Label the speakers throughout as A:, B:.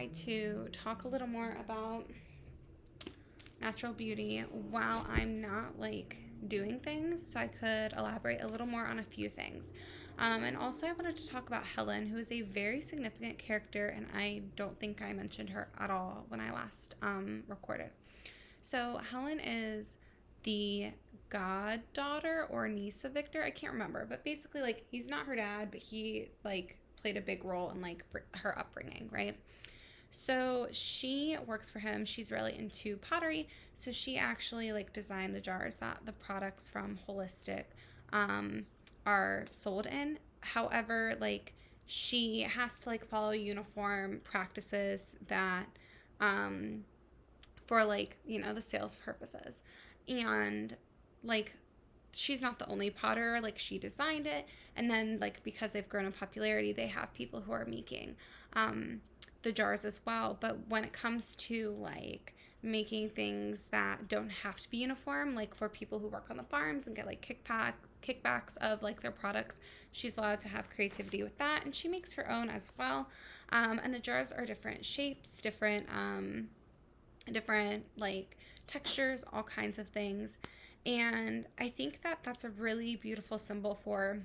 A: try to talk a little more about natural beauty while I'm not like doing things, so I could elaborate a little more on a few things. And also, I wanted to talk about Helen, who is a very significant character, and I don't think I mentioned her at all when I last recorded. So, Helen is the goddaughter or niece of Victor. I can't remember, but basically, like, he's not her dad, but he like played a big role in like her upbringing, right? So she works for him. She's really into pottery. So she actually like designed the jars that the products from Holistic um, are sold in. However, like she has to like follow uniform practices that um, for like, you know, the sales purposes. And like she's not the only potter, like she designed it, and then like because they've grown in popularity, they have people who are making um the jars as well. But when it comes to like making things that don't have to be uniform, like for people who work on the farms and get like kickbacks of like their products, she's allowed to have creativity with that, and she makes her own as well. And the jars are different shapes, different like textures, all kinds of things. And I think that that's a really beautiful symbol for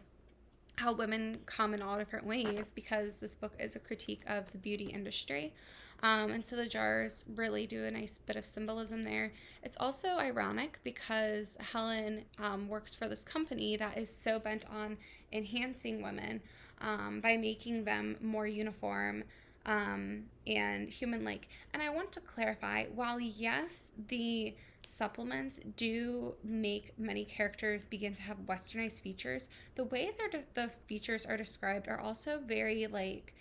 A: how women come in all different ways, because this book is a critique of the beauty industry. And so the jars really do a nice bit of symbolism there. It's also ironic because Helen works for this company that is so bent on enhancing women by making them more uniform and human like. And I want to clarify, while yes, the supplements do make many characters begin to have westernized features, the way the features are described are also very like,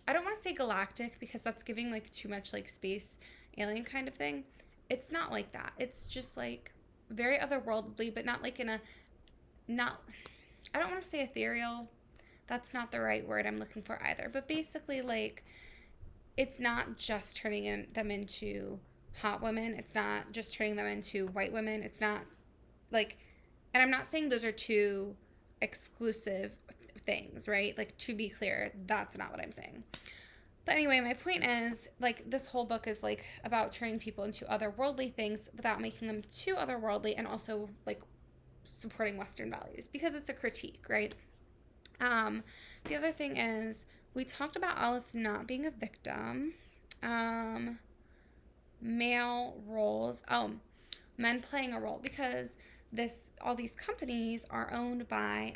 A: I don't want to say galactic because that's giving like too much like space alien kind of thing. It's not like that. It's just like very otherworldly, but not like in a, not, I don't want to say ethereal. That's not the right word I'm looking for either. But basically, like, it's not just turning them into hot women. It's not just turning them into white women. It's not like, and I'm not saying those are two exclusive things, right? Like, to be clear, that's not what I'm saying. But anyway, my point is, like, this whole book is like about turning people into otherworldly things without making them too otherworldly, and also like supporting Western values because it's a critique, right? Um, the other thing is, we talked about Alice not being a victim. Um, Male roles. Oh, men playing a role, because this all these companies are owned by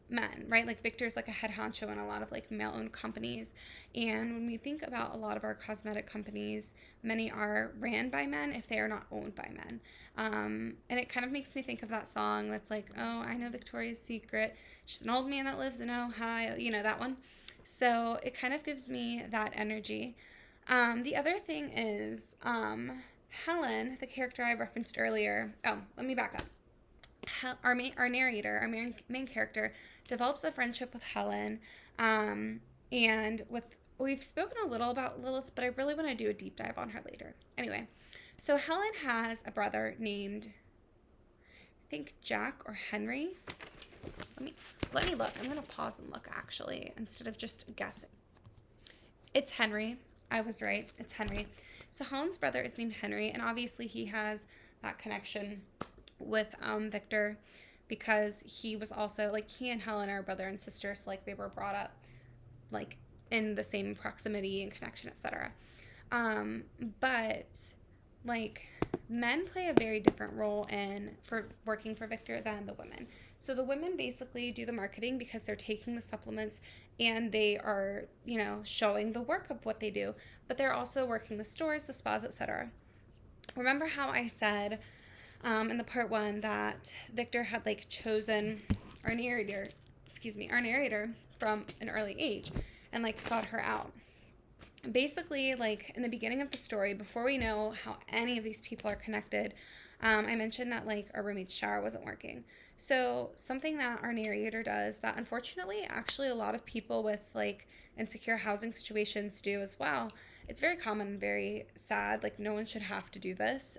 A: men, right? Like Victor's like a head honcho in a lot of like male-owned companies. And when we think about a lot of our cosmetic companies, many are ran by men if they are not owned by men. And it kind of makes me think of that song that's like, oh, I know Victoria's Secret. She's an old man that lives in Ohio. You know, that one. So it kind of gives me that energy. The other thing is Helen, the character I referenced earlier. Oh, let me back up. Our narrator, our main character, develops a friendship with Helen, and with we've spoken a little about Lilith, but I really want to do a deep dive on her later. Anyway, so Helen has a brother named, I think, Jack or Henry. Let me look. I'm gonna pause and look actually instead of just guessing. It's Henry. I was right. It's Henry. So Helen's brother is named Henry, and obviously he has that connection with Victor, because he was also like, he and Helen are brother and sister, so like they were brought up like in the same proximity and connection, etc. But like, men play a very different role in for working for Victor than the women. So the women basically do the marketing because they're taking the supplements and they are, you know, showing the work of what they do, but they're also working the stores, the spas, etc. Remember how I said in the part one that Victor had like chosen our narrator, our narrator from an early age and like sought her out. Basically, like in the beginning of the story, before we know how any of these people are connected, I mentioned that like our roommate's shower wasn't working. So something that our narrator does that unfortunately actually a lot of people with like insecure housing situations do as well. It's very common and very sad. Like, no one should have to do this.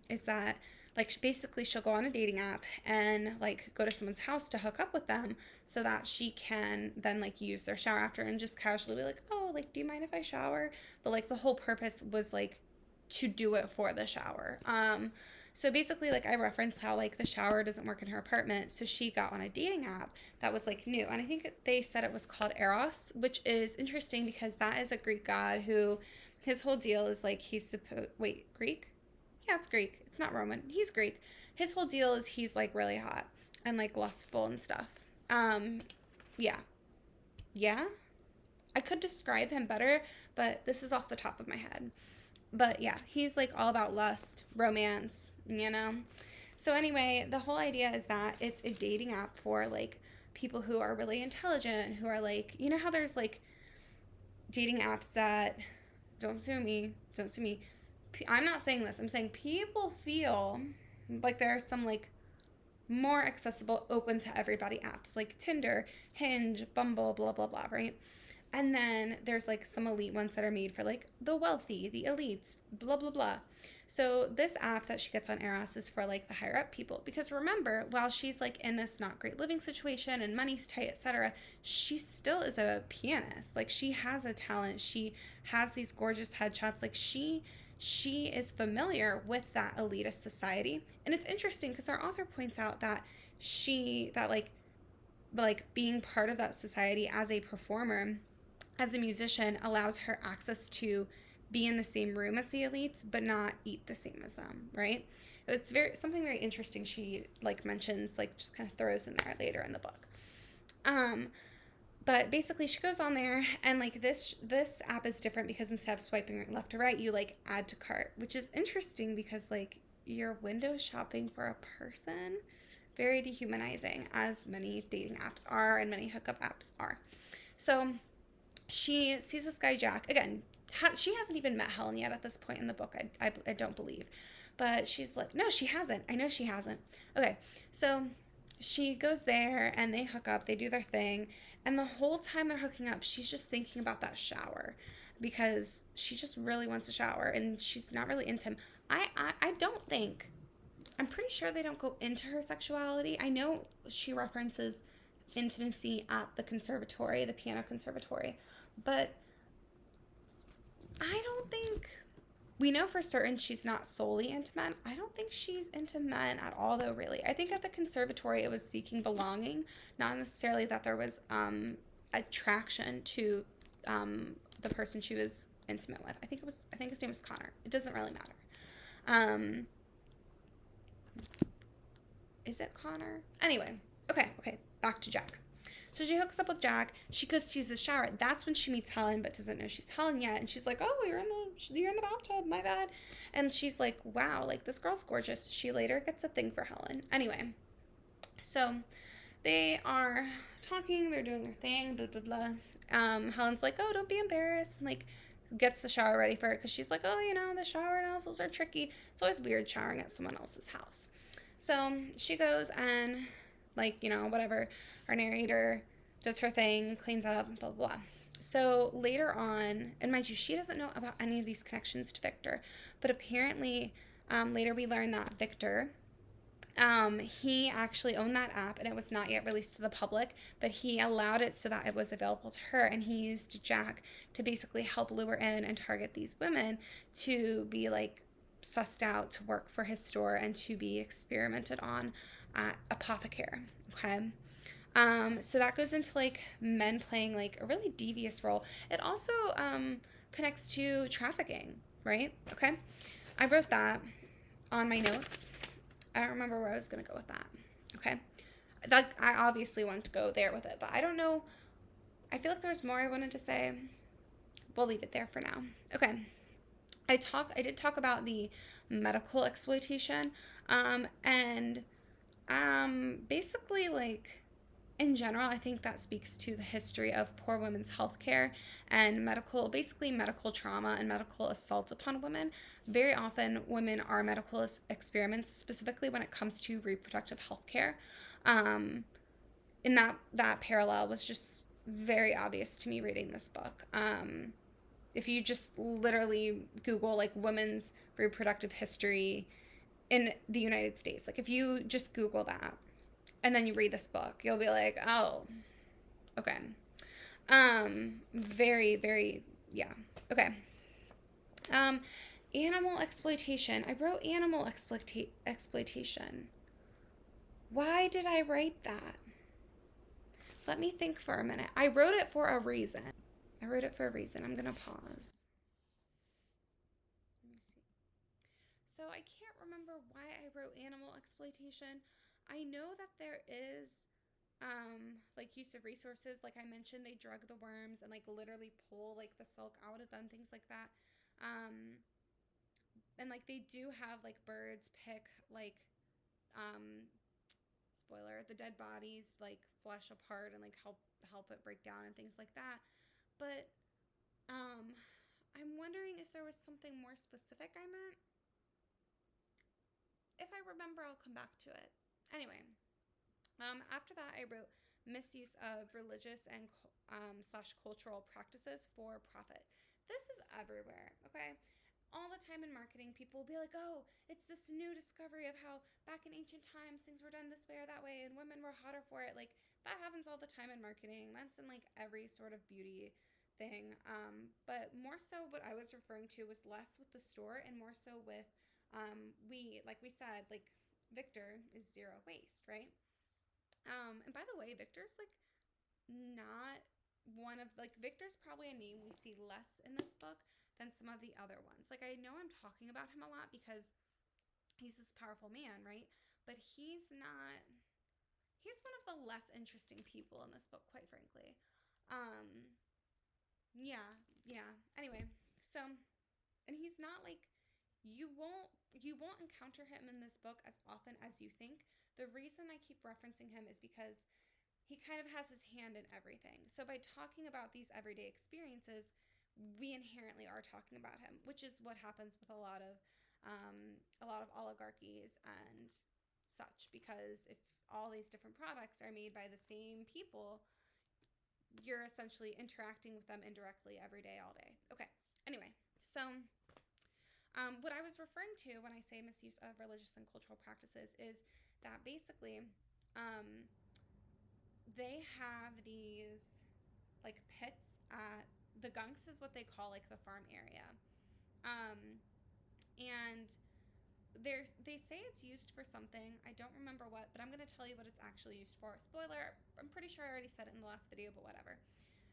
A: Is that Like basically she'll go on a dating app and like go to someone's house to hook up with them so that she can then like use their shower after and just casually be like, oh, like, do you mind if I shower? But like the whole purpose was like to do it for the shower. So basically, like I referenced how like the shower doesn't work in her apartment, so she got on a dating app that was like new, and I think they said it was called Eros, which is interesting because that is a Greek god who his whole deal is like he's supposed Greek, yeah, it's Greek, it's not Roman, he's Greek. His whole deal is he's like really hot and like lustful and stuff. Um, yeah, yeah, I could describe him better, but this is off the top of my head. But yeah, he's like all about lust, romance, you know? So, anyway, the whole idea is that it's a dating app for like people who are really intelligent, who are like, you know how there's like dating apps that, don't sue me. I'm not saying this, I'm saying people feel like there are some like more accessible, open to everybody apps like Tinder, Hinge, Bumble, blah, blah, blah, right? And then there's like some elite ones that are made for like the wealthy, the elites, blah, blah, blah. So this app that she gets on Eros is for like the higher up people. Because remember, while she's like in this not great living situation and money's tight, etc., she still is a pianist. Like she has a talent. She has these gorgeous headshots. Like she is familiar with that elitist society. And it's interesting because our author points out that like being part of that society as a performer, as a musician, allows her access to be in the same room as the elites but not eat the same as them, right? It's something very interesting she like mentions, like just kind of throws in there later in the book. But basically she goes on there and like this app is different because instead of swiping left to right, you like add to cart, which is interesting because like you're window shopping for a person. Very dehumanizing, as many dating apps are and many hookup apps are. So she sees this guy Jack again. She hasn't even met Helen yet at this point in the book. I don't believe, but she's like, no, she hasn't. I know she hasn't. Okay, so she goes there and they hook up. They do their thing, and the whole time they're hooking up, she's just thinking about that shower because she just really wants a shower and she's not really into him. I don't think. I'm pretty sure they don't go into her sexuality. I know she references intimacy at the conservatory, the piano conservatory, but I don't think we know for certain she's not solely into men. I don't think she's into men at all, though, really. I think at the conservatory it was seeking belonging, not necessarily that there was attraction to the person she was intimate with. I think his name was Connor. It doesn't really matter. Is it Connor? Anyway, okay, back to Jack. So she hooks up with Jack. She goes to use the shower. That's when she meets Helen, but doesn't know she's Helen yet. And she's like, "Oh, you're in the bathtub. My bad." And she's like, "Wow, like this girl's gorgeous." She later gets a thing for Helen. Anyway, so they are talking. They're doing their thing. Blah blah blah. Helen's like, "Oh, don't be embarrassed." And like gets the shower ready for her because she's like, "Oh, you know, the shower nozzles are tricky. It's always weird showering at someone else's house." So she goes and, like, you know, whatever, our narrator does her thing, cleans up, blah, blah, blah. So later on, and mind you, she doesn't know about any of these connections to Victor, but apparently later we learn that Victor, he actually owned that app and it was not yet released to the public, but he allowed it so that it was available to her, and he used Jack to basically help lure in and target these women to be, like, sussed out to work for his store and to be experimented on at Apothecary. Okay. So that goes into like men playing like a really devious role. It also connects to trafficking, right? Okay. I wrote that on my notes. I don't remember where I was going to go with that. Okay. I obviously wanted to go there with it, but I don't know. I feel like there's more I wanted to say. We'll leave it there for now. Okay. I did talk about the medical exploitation, and basically, like, in general, I think that speaks to the history of poor women's health care and basically medical trauma and medical assault upon women. Very often, women are medical experiments, specifically when it comes to reproductive health care. And that parallel was just very obvious to me reading this book. If you just literally Google like women's reproductive history in the United States. Like if you just Google that and then you read this book, you'll be like, oh, okay. Very, very, yeah. Okay. Um, Animal exploitation. I wrote exploitation. Why did I write that? Let me think for a minute. I wrote it for a reason. I wrote it for a reason. I'm gonna pause. Let me see. So I can't remember why I wrote animal exploitation. I know that there is like use of resources. Like I mentioned, they drug the worms and like literally pull like the silk out of them, things like that. Um, and like they do have like birds pick like um spoiler, the dead bodies, like flesh apart and like help it break down and things like that. But um I'm wondering if there was something more specific I meant. If I remember, I'll come back to it. Anyway, after that, I wrote misuse of religious and slash cultural practices for profit. This is everywhere, okay? All the time in marketing, people will be like, oh, it's this new discovery of how back in ancient times things were done this way or that way and women were hotter for it. Like, that happens all the time in marketing. That's in like every sort of beauty thing. But more so, what I was referring to was less with the store and more so with like we said, like Victor is zero waste, right? And by the way, Victor's like not one of like Victor's probably a name we see less in this book than some of the other ones. Like I know I'm talking about him a lot because he's this powerful man, right? But he's not he's one of the less interesting people in this book, quite frankly. Um yeah, yeah. Anyway, so and he's not like you won't encounter him in this book as often as you think. The reason I keep referencing him is because he kind of has his hand in everything. So by talking about these everyday experiences, we inherently are talking about him, which is what happens with a lot of oligarchies and such. Because if all these different products are made by the same people, you're essentially interacting with them indirectly every day, all day. Okay. Anyway, so what I was referring to when I say misuse of religious and cultural practices is that basically um, they have these like pits at the gunks is what they call like the farm area, um, and they say it's used for something. I don't remember what, but I'm gonna tell you what it's actually used for. Spoiler: I'm pretty sure I already said it in the last video, but whatever.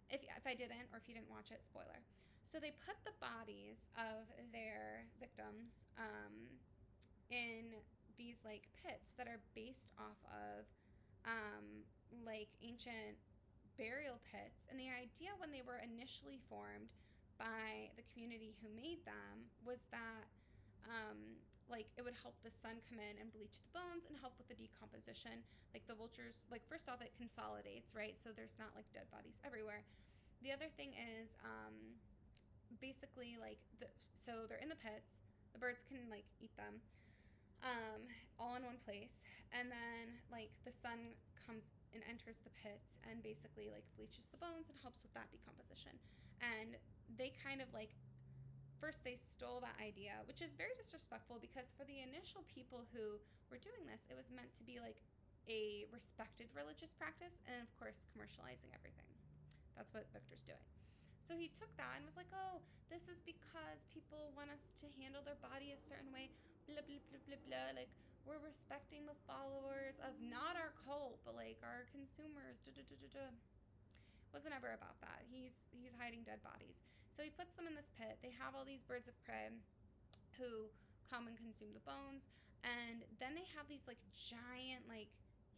A: If I didn't, or if you didn't watch it, spoiler. So they put the bodies of their victims in these like pits that are based off of um, like ancient burial pits. And the idea when they were initially formed by the community who made them was that like it would help the sun come in and bleach the bones and help with the decomposition. Like the vultures, like first off, it consolidates, right? So there's not like dead bodies everywhere. The other thing is basically like so they're in the pits. The birds can like eat them um, all in one place. And then like the sun comes and enters the pits and basically like bleaches the bones and helps with that decomposition. And they kind of like first they stole that idea, which is very disrespectful because for the initial people who were doing this, it was meant to be like a respected religious practice and of course commercializing everything. That's what Victor's doing. So he took that and was like, oh, this is because people want us to handle their body a certain way, blah, blah, blah, blah, blah. Like, we're respecting the followers of not our cult, but like our consumers. Da, da, da, da, da. Wasn't ever about that. He's hiding dead bodies. So he puts them in this pit. They have all these birds of prey who come and consume the bones. And then they have these like giant like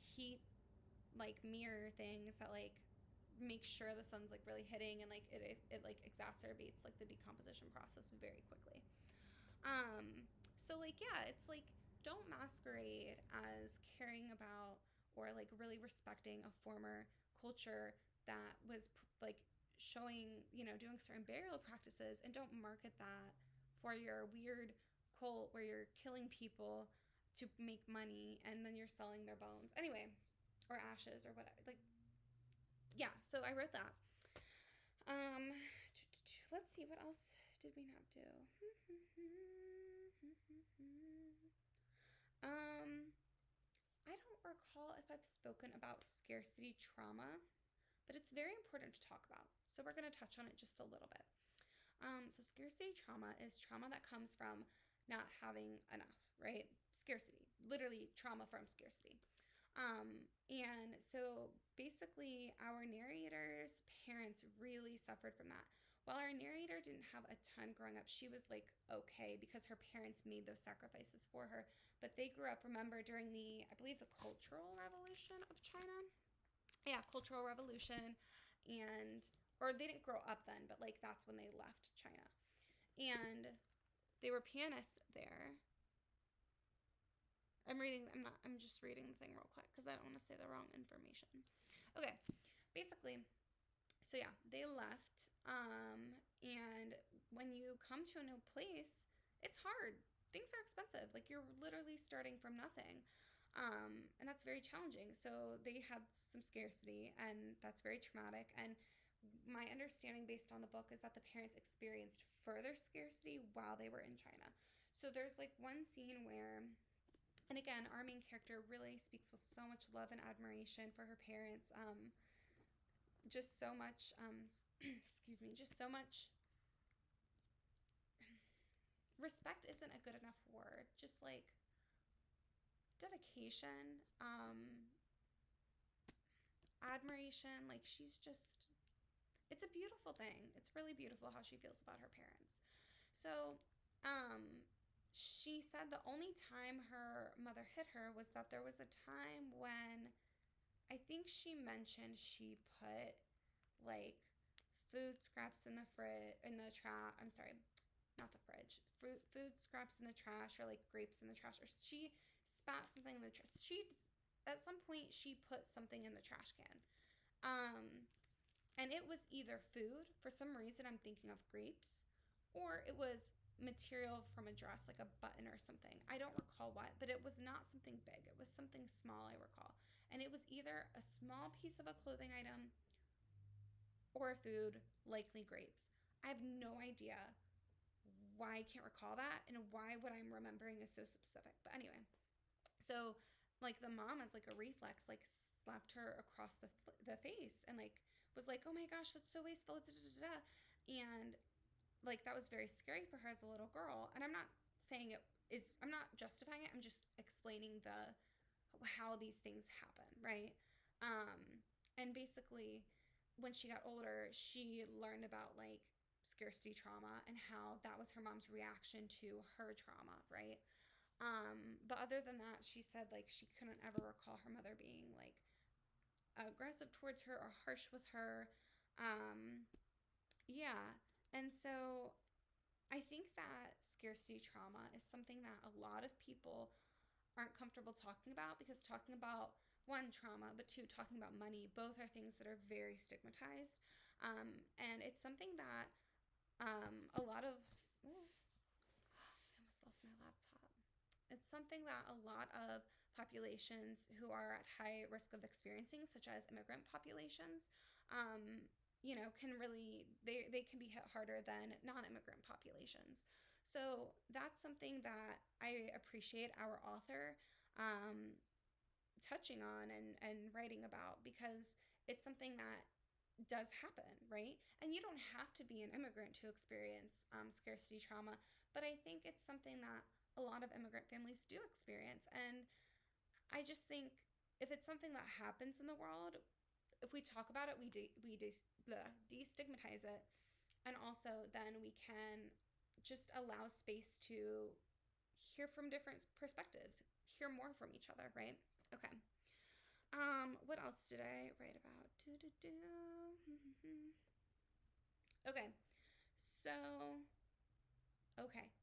A: heat like mirror things that like make sure the sun's like really hitting and like it like exacerbates like the decomposition process very quickly. So like yeah, it's like don't masquerade as caring about or like really respecting a former culture that was like showing, you know, doing certain burial practices and don't market that for your weird cult where you're killing people to make money and then you're selling their bones. Anyway, or ashes or whatever. Like yeah, so I wrote that. Um, let's see, what else did we not do? Um, I don't recall if I've spoken about scarcity trauma, but it's very important to talk about. So we're going to touch on it just a little bit. So scarcity trauma is trauma that comes from not having enough, right? Scarcity, literally trauma from scarcity. And so basically, our narrator's parents really suffered from that. While our narrator didn't have a ton growing up, she was like okay because her parents made those sacrifices for her. But they grew up, remember, during the, I believe, the Cultural Revolution of China. Yeah, Cultural Revolution. And, or they didn't grow up then, but like that's when they left China. And they were pianists there. I'm just reading the thing real quick because I don't want to say the wrong information. Okay, basically, so yeah, they left. And when you come to a new place, it's hard. Things are expensive. Like you're literally starting from nothing. And that's very challenging. So they had some scarcity, and that's very traumatic. And my understanding based on the book is that the parents experienced further scarcity while they were in China. So there's like one scene where, and again, our main character really speaks with so much love and admiration for her parents. Just so much, excuse me, just so much respect isn't a good enough word. Just like dedication, admiration. Like she's just, it's a beautiful thing. It's really beautiful how she feels about her parents. So, um, she said the only time her mother hit her was that there was a time when I think she mentioned she put like food scraps in the fridge, in the trash. I'm sorry, not the fridge. Food scraps in the trash, or like grapes in the trash, or she spat something in the trash. She, at some point she put something in the trash can. Um, and it was either food, for some reason I'm thinking of grapes, or it was material from a dress, like a button or something. I don't recall what, but it was not something big. It was something small, I recall. And it was either a small piece of a clothing item or a food, likely grapes. I have no idea why I can't recall that and why what I'm remembering is so specific. But anyway, so like the mom, as like a reflex, like slapped her across the face and like was like, "Oh my gosh, that's so wasteful." Da, da, da, da. And like that was very scary for her as a little girl. And I'm not saying it is, I'm not justifying it. I'm just explaining the how these things happen, right? Um, and basically, when she got older, she learned about like scarcity trauma and how that was her mom's reaction to her trauma, right? But other than that, she said like she couldn't ever recall her mother being like aggressive towards her or harsh with her. Um, yeah. And so I think that scarcity trauma is something that a lot of people aren't comfortable talking about because talking about one, trauma, but two, talking about money, both are things that are very stigmatized. And it's something that a lot of, oh, I almost lost my laptop. It's something that a lot of populations who are at high risk of experiencing, such as immigrant populations, um, can really, they can be hit harder than non-immigrant populations. So that's something that I appreciate our author um, touching on and writing about because it's something that does happen, right? And you don't have to be an immigrant to experience scarcity trauma, but I think it's something that a lot of immigrant families do experience. And I just think if it's something that happens in the world, if we talk about it, destigmatize it, and also then we can just allow space to hear from different perspectives, hear more from each other, right? Okay. What else did I write about? Okay. So,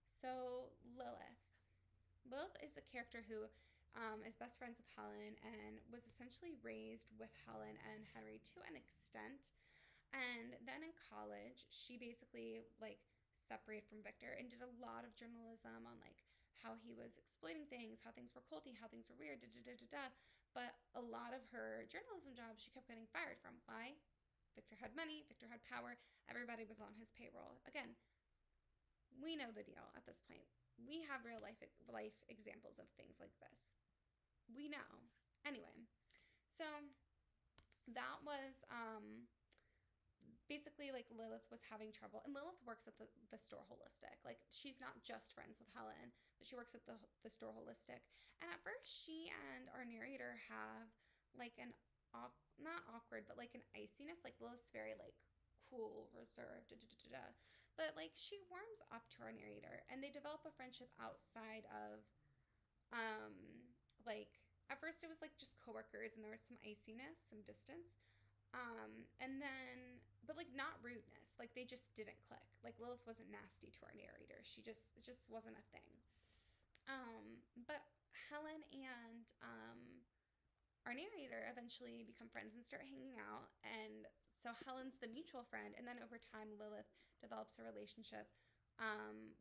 A: so Lilith. Lilith is a character who is best friends with Helen and was essentially raised with Helen and Henry to an extent. And then in college, she basically like separated from Victor and did a lot of journalism on like how he was exploiting things, how things were culty, how things were weird, da da da da da. But a lot of her journalism jobs she kept getting fired from. Why? Victor had money, Victor had power, everybody was on his payroll. Again, we know the deal at this point. we have real life examples of things like this. We know. Anyway, so that was basically like Lilith was having trouble, and Lilith works at the store Holistic. Like she's not just friends with Helen, but she works at the store Holistic. And at first she and our narrator have like an not awkward, but like an iciness. Like Lilith's very like cool, reserved, da, da, da, da, da. But like she warms up to our narrator, and they develop a friendship outside of like at first it was like just coworkers, and there was some iciness, some distance. And then, but like not rudeness. Like they just didn't click. Like Lilith wasn't nasty to our narrator. It just wasn't a thing. But Helen and our narrator eventually become friends and start hanging out. And so Helen's the mutual friend. And then over time, Lilith develops a relationship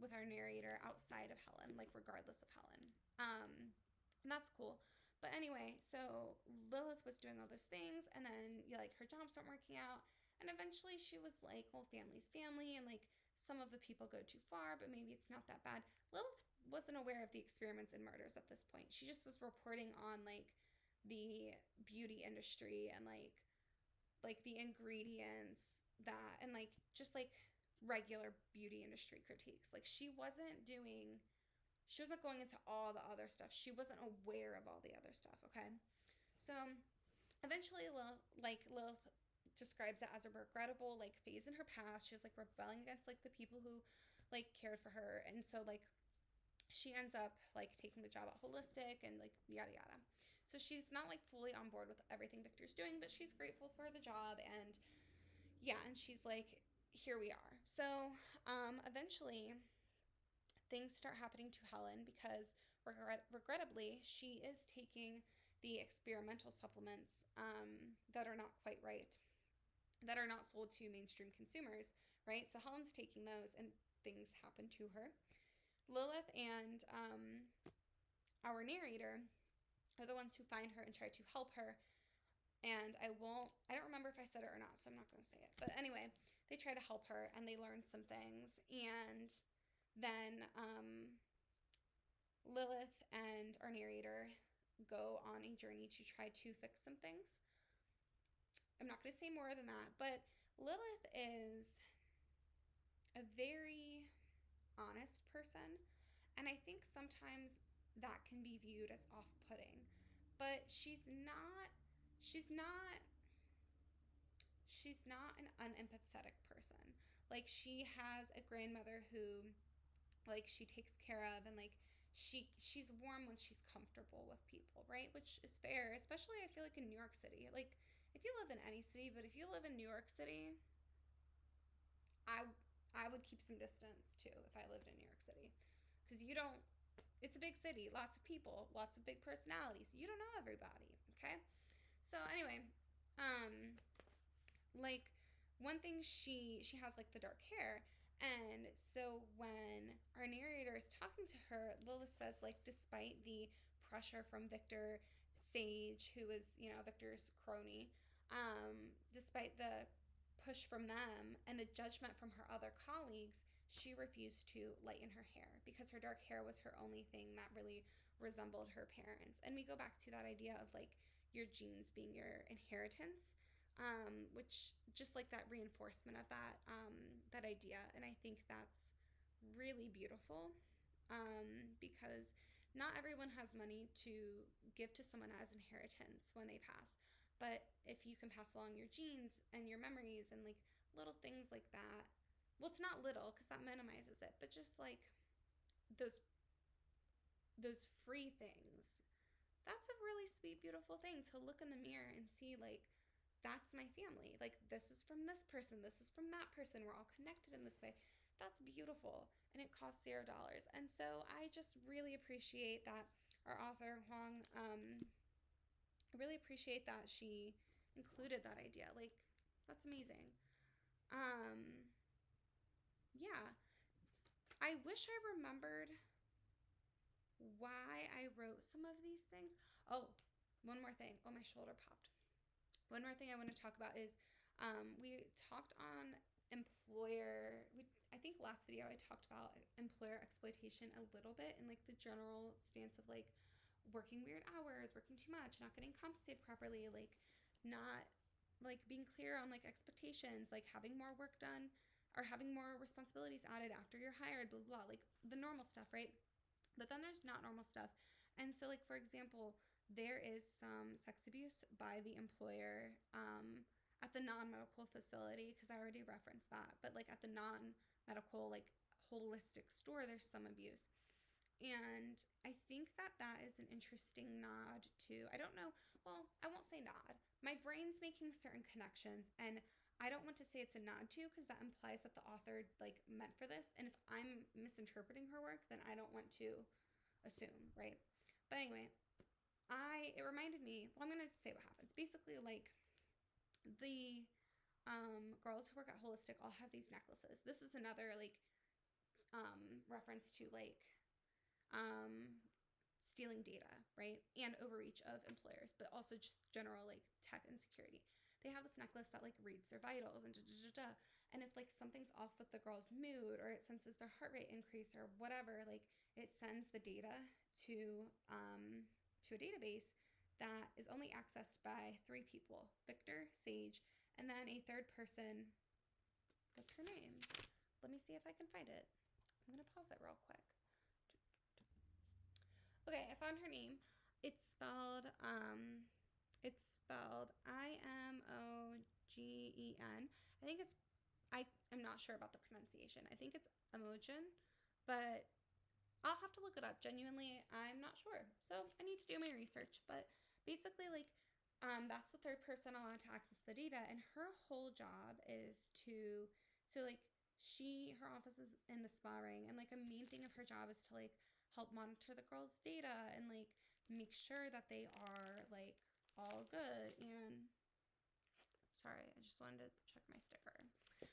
A: with our narrator outside of Helen, like regardless of Helen. And that's cool. But anyway, so Lilith was doing all those things, and then like her jobs weren't working out, and eventually she was like, "Well, family's family, and like some of the people go too far, but maybe it's not that bad." Lilith wasn't aware of the experiments and murders at this point. She just was reporting on like the beauty industry and like the ingredients that and like just like regular beauty industry critiques. Like she wasn't going into all the other stuff. She wasn't aware of all the other stuff, okay? So eventually Lilith describes it as a regrettable like phase in her past. She was like rebelling against like the people who like cared for her. And so like she ends up like taking the job at Holistic and like yada yada. So she's not like fully on board with everything Victor's doing, but she's grateful for the job. And yeah, and she's like, here we are. So eventually things start happening to Helen because regrettably she is taking the experimental supplements that are not quite right, that are not sold to mainstream consumers, right? So Helen's taking those and things happen to her. Lilith and our narrator are the ones who find her and try to help her. And I don't remember if I said it or not, so I'm not going to say it. But anyway, they try to help her and they learn some things. And then Lilith and our narrator go on a journey to try to fix some things. I'm not going to say more than that, but Lilith is a very honest person, and I think sometimes that can be viewed as off-putting. But she's not she's not an unempathetic person. Like she has a grandmother who like she takes care of, and like she's warm when she's comfortable with people, right? Which is fair, especially I feel like in New York City. Like if you live in any city, but if you live in New York City, I I would keep some distance too if I lived in New York City. Cuz you don't it's a big city, lots of people, lots of big personalities. You don't know everybody, okay? So anyway, um like one thing she has like the dark hair, and so when our narrator is talking to her, Lilith says like despite the pressure from Victor Sage, who is Victor's crony, despite the push from them and the judgment from her other colleagues, she refused to lighten her hair because her dark hair was her only thing that really resembled her parents. And we go back to that idea of like your genes being your inheritance, which just like that reinforcement of that idea. And I think that's really beautiful, because not everyone has money to give to someone as inheritance when they pass. But if you can pass along your genes and your memories and like little things like that, well, it's not little because that minimizes it, but just like those free things, that's a really sweet, beautiful thing to look in the mirror and see like that's my family. Like this is from this person, this is from that person. We're all connected in this way. That's beautiful, and it costs $0. And so I just really appreciate that our author Huang, I really appreciate that she included that idea. Like that's amazing. Um, yeah, I wish I remembered why I wrote some of these things. Oh, one more thing. Oh, my shoulder popped. One more thing I want to talk about is we talked on employer. I think think last video I talked about employer exploitation a little bit and like the general stance of like working weird hours, working too much, not getting compensated properly, like not like being clear on like expectations, like having more work done or having more responsibilities added after you're hired, blah, blah, blah, like the normal stuff, right? But then there's not normal stuff. And so, like, for example, there is some sex abuse by the employer at the non medical facility, because I already referenced that. But, like, at the non medical, like, holistic store, there's some abuse. And I think that that is an interesting nod to, I don't know, well, I won't say nod. My brain's making certain connections, and I don't want to say it's a nod to because that implies that the author like meant for this. And if I'm misinterpreting her work, then I don't want to assume, right? But anyway, it reminded me, well, I'm going to say what happens. Basically, like the girls who work at Holistic all have these necklaces. This is another like reference to like um, stealing data, right? And overreach of employers, but also just general like tech insecurity. They have this necklace that like reads their vitals and da da da da. And if like something's off with the girl's mood or it senses their heart rate increase or whatever, like it sends the data to a database that is only accessed by three people: Victor, Sage, and then a third person. What's her name? Let me see if I can find it. I'm gonna pause it real quick. Okay, I found her name. It's spelled Imogen. I think it's I am not sure about the pronunciation. I think it's Imogen, but I'll have to look it up. Genuinely, I'm not sure. So I need to do my research. But basically, like, that's the third person allowed to access the data, and her whole job is to, so like, her office is in the spa ring, and like a main thing of her job is to like help monitor the girls' data and like make sure that they are like all good. And sorry, I just wanted to check my sticker.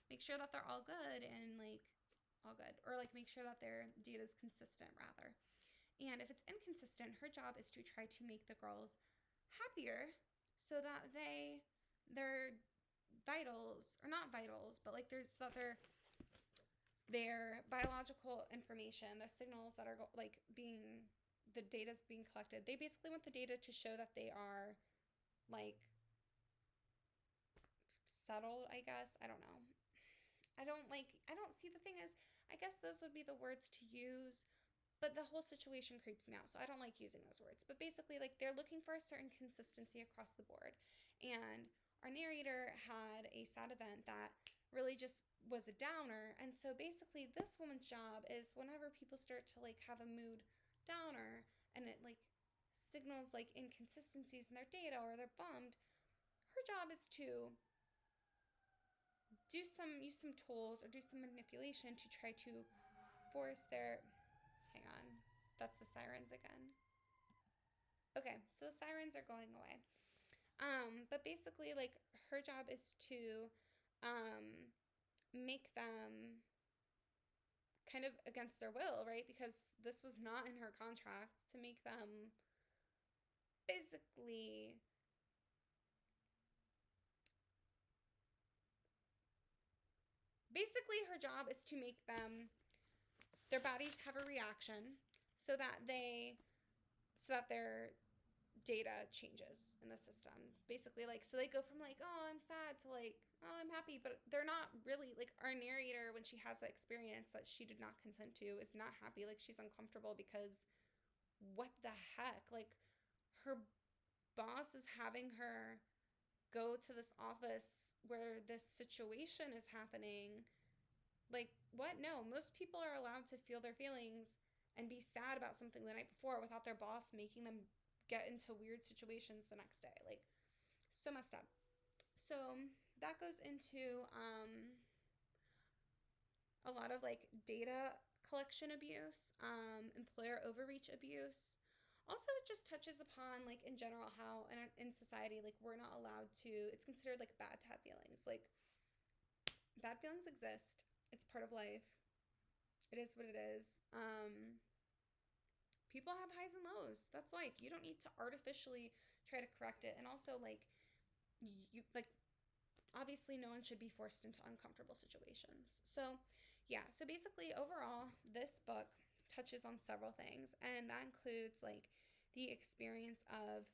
A: Make sure that they're all good and like all good, or like make sure that their data is consistent rather. And if it's inconsistent, her job is to try to make the girls happier so that their vitals, or not vitals, but like so that their biological information, the signals that are like being, the data's being collected. They basically want the data to show that they are like settled, I guess. I don't know. I don't see, the thing is, I guess those would be the words to use, but the whole situation creeps me out, so I don't like using those words. But basically, like, they're looking for a certain consistency across the board. And our narrator had a sad event that really just was a downer. And so basically, this woman's job is whenever people start to like have a mood downer and it like signals like inconsistencies in their data or they're bummed, her job is to use some tools or do some manipulation to try to force their, hang on, that's the sirens again. Okay, so the sirens are going away. But basically, like, her job is to make them kind of against their will, right? Because this was not in her contract, to make them basically her job is to make them, their bodies have a reaction so that their data changes in the system. Basically, like, so they go from like, oh, I'm sad to like, oh, I'm happy, but they're not really, like, our narrator, when she has that experience that she did not consent to, is not happy. Like, she's uncomfortable because what the heck? Like, her boss is having her go to this office where this situation is happening. Like, what? No, most people are allowed to feel their feelings and be sad about something the night before without their boss making them get into weird situations the next day. Like, so messed up. So that goes into a lot of like data collection abuse, employer overreach abuse. Also, it just touches upon like in general how in society, like, we're not allowed to, it's considered like bad to have feelings. Like, bad feelings exist. It's part of life. It is what it is. People have highs and lows. That's life. You don't need to artificially try to correct it. And also, like, you like, obviously no one should be forced into uncomfortable situations. So Yeah, so basically, overall, this book touches on several things, and that includes like the experience of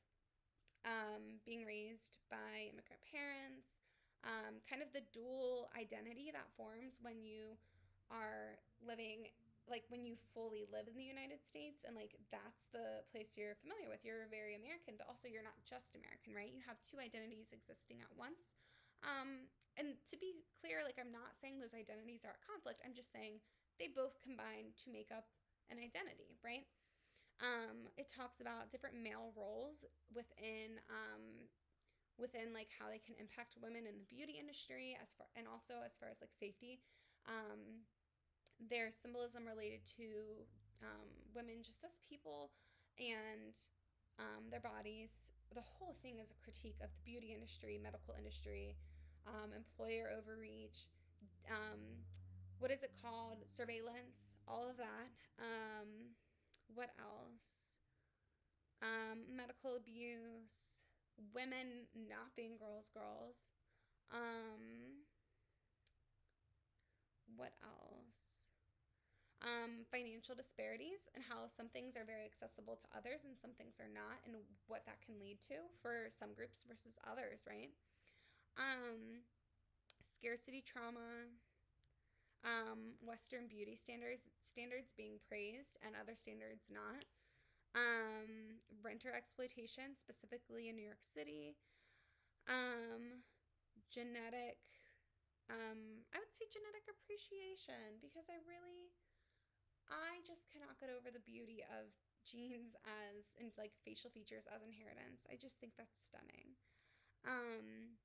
A: being raised by immigrant parents, kind of the dual identity that forms when you are living, like when you fully live in the United States, and like that's the place you're familiar with. You're very American, but also you're not just American, right? You have two identities existing at once. And to be clear, like I'm not saying those identities are at conflict. I'm just saying they both combine to make up an identity, right? It talks about different male roles within like how they can impact women in the beauty industry as far and also as far as like safety. Um, there's symbolism related to women just as people and their bodies. The whole thing is a critique of the beauty industry, medical industry, employer overreach. Um, what is it called? Surveillance, all of that. What else? Medical abuse, women not being girls. Um, what else? Financial disparities and how some things are very accessible to others and some things are not, and what that can lead to for some groups versus others, right? Um, Scarcity trauma, Western beauty standards being praised and other standards not. Renter exploitation, specifically in New York City. Um, Genetic, I would say genetic appreciation because I just cannot get over the beauty of genes as and like facial features as inheritance. I just think that's stunning. Um,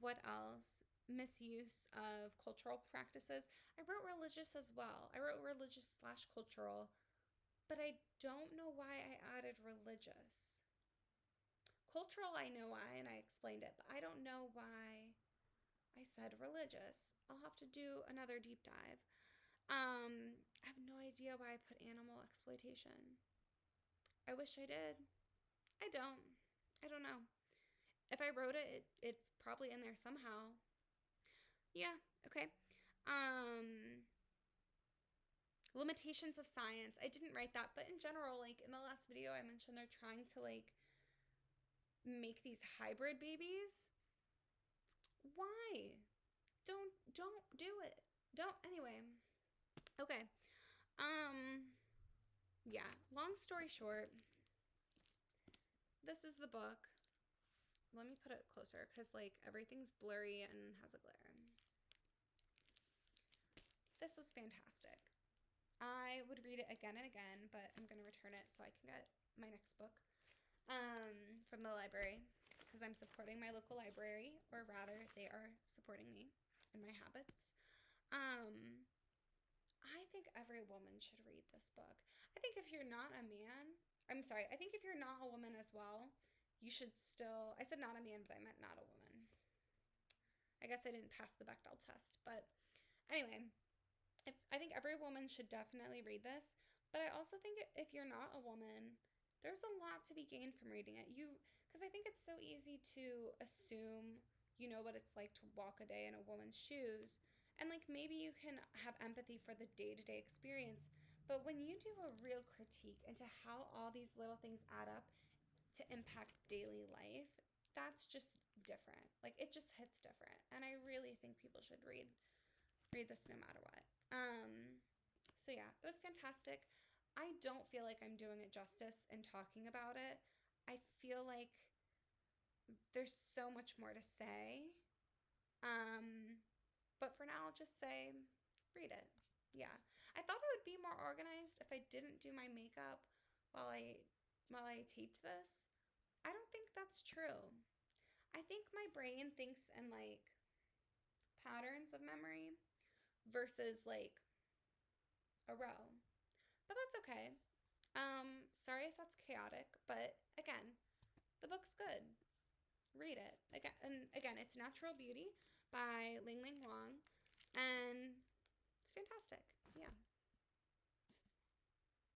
A: what else? Misuse of cultural practices. I wrote religious as well. I wrote religious slash cultural, but I don't know why I added religious. Cultural, I know why, and I explained it, but I don't know why I said religious. I'll have to do another deep dive. I have no idea why I put animal exploitation. I wish I did. I don't. I don't know. If I wrote it's probably in there somehow. Yeah, okay. Um, Limitations of science. I didn't write that, but in general, like in the last video, I mentioned they're trying to like make these hybrid babies. Why? Don't do it. Don't anyway. Okay. Um yeah, long story short, this is the book. Let me put it closer cuz like everything's blurry and has a glare. This was fantastic. I would read it again and again, but I'm going to return it so I can get my next book from the library because I'm supporting my local library, or rather, they are supporting me and my habits. Um, I think every woman should read this book. I think if you're not a man, I'm sorry, I think if you're not a woman as well, you should still, I said not a man, but I meant not a woman. I guess I didn't pass the Bechdel test, but anyway, I think every woman should definitely read this, but I also think if you're not a woman, there's a lot to be gained from reading it. Because I think it's so easy to assume you know what it's like to walk a day in a woman's shoes, and like maybe you can have empathy for the day to day experience. But when you do a real critique into how all these little things add up to impact daily life, that's just different. Like it just hits different, and I really think people should read this no matter what. So yeah, it was fantastic. I don't feel like I'm doing it justice in talking about it. I feel like there's so much more to say. Um, but for now, I'll just say read it. Yeah. I thought I would be more organized if I didn't do my makeup while I taped this. I don't think that's true. I think my brain thinks in like patterns of memory versus like a row. But that's okay. Sorry if that's chaotic, but again, the book's good. Read it. Again, it's Natural Beauty by Ling Ling Huang, and it's fantastic. Yeah.